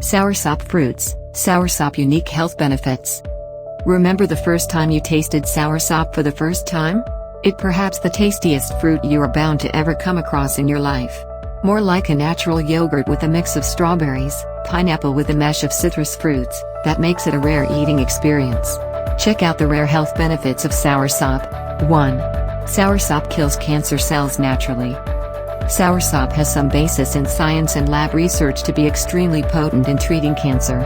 Soursop fruits. Soursop unique health benefits. Remember the first time you tasted soursop for the first time? It perhaps the tastiest fruit you are bound to ever come across in your life. More like a natural yogurt with a mix of strawberries, pineapple with a mesh of citrus fruits, that makes it a rare eating experience. Check out the rare health benefits of soursop. 1. Soursop kills cancer cells naturally. Soursop has some basis in science and lab research to be extremely potent in treating cancer.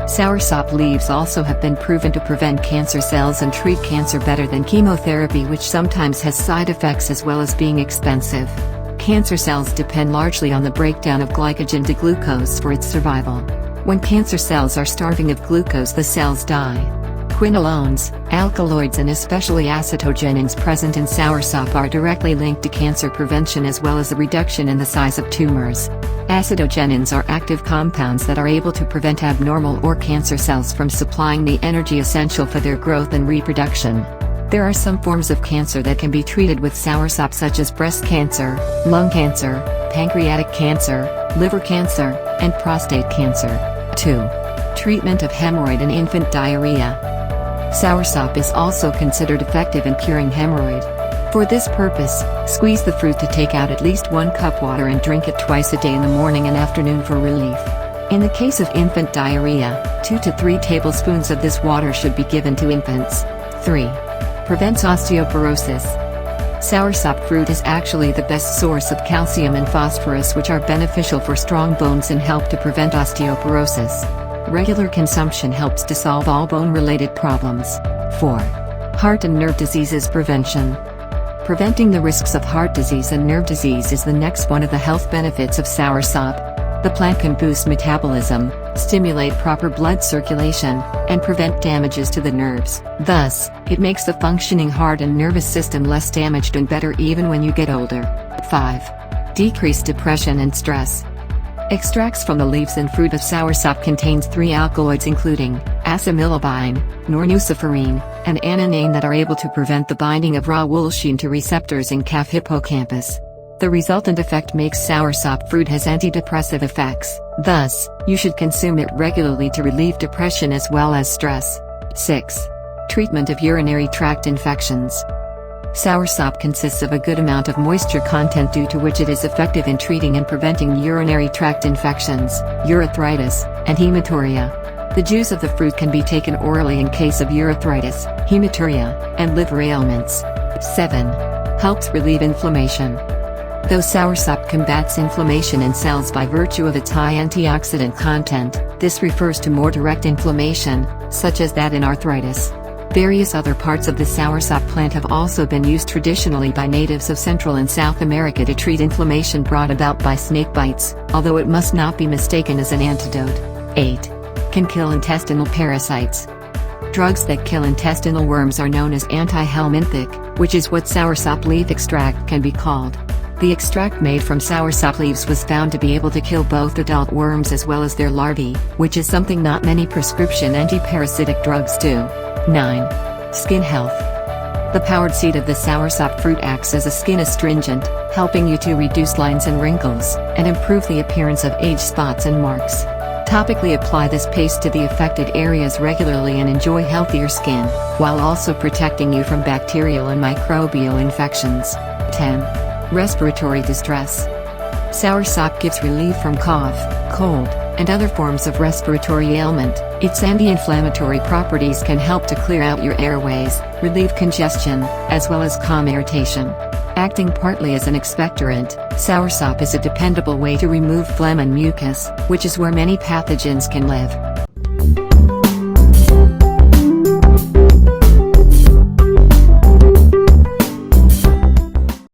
Soursop leaves also have been proven to prevent cancer cells and treat cancer better than chemotherapy, which sometimes has side effects as well as being expensive. Cancer cells depend largely on the breakdown of glycogen to glucose for its survival. When cancer cells are starving of glucose, the cells die. Quinolones, alkaloids and especially acetogenins present in soursop are directly linked to cancer prevention as well as a reduction in the size of tumors. Acetogenins are active compounds that are able to prevent abnormal or cancer cells from supplying the energy essential for their growth and reproduction. There are some forms of cancer that can be treated with soursop, such as breast cancer, lung cancer, pancreatic cancer, liver cancer, and prostate cancer. 2. Treatment of hemorrhoid and infant diarrhea. Soursop is also considered effective in curing hemorrhoid. For this purpose, squeeze the fruit to take out at least 1 cup water and drink it twice a day in the morning and afternoon for relief. In the case of infant diarrhea, 2 to 3 tablespoons of this water should be given to infants. 3. Prevents osteoporosis. Soursop fruit is actually the best source of calcium and phosphorus, which are beneficial for strong bones and help to prevent osteoporosis. Regular consumption helps to solve all bone-related problems. 4. Heart and nerve diseases prevention. Preventing the risks of heart disease and nerve disease is the next one of the health benefits of soursop. The plant can boost metabolism, stimulate proper blood circulation, and prevent damages to the nerves. Thus, it makes the functioning heart and nervous system less damaged and better even when you get older. 5. Decrease depression and stress. Extracts from the leaves and fruit of soursop contains 3 alkaloids including acamylobine, nornuciferine, and ananine that are able to prevent the binding of raw woolsheen to receptors in calf hippocampus. The resultant effect makes soursop fruit has antidepressive effects, thus, you should consume it regularly to relieve depression as well as stress. 6. Treatment of urinary tract infections. Soursop consists of a good amount of moisture content, due to which it is effective in treating and preventing urinary tract infections, urethritis, and hematuria. The juice of the fruit can be taken orally in case of urethritis, hematuria, and liver ailments. 7. Helps relieve inflammation. Though soursop combats inflammation in cells by virtue of its high antioxidant content, this refers to more direct inflammation, such as that in arthritis. Various other parts of the soursop plant have also been used traditionally by natives of Central and South America to treat inflammation brought about by snake bites, although it must not be mistaken as an antidote. 8. Can kill intestinal parasites. Drugs that kill intestinal worms are known as antihelminthic, which is what soursop leaf extract can be called. The extract made from soursop leaves was found to be able to kill both adult worms as well as their larvae, which is something not many prescription antiparasitic drugs do. 9. Skin health. The powdered seed of the soursop fruit acts as a skin astringent, helping you to reduce lines and wrinkles, and improve the appearance of age spots and marks. Topically apply this paste to the affected areas regularly and enjoy healthier skin, while also protecting you from bacterial and microbial infections. 10. Respiratory distress. Soursop gives relief from cough, cold, and other forms of respiratory ailment. Its anti-inflammatory properties can help to clear out your airways, relieve congestion, as well as calm irritation. Acting partly as an expectorant, soursop is a dependable way to remove phlegm and mucus, which is where many pathogens can live.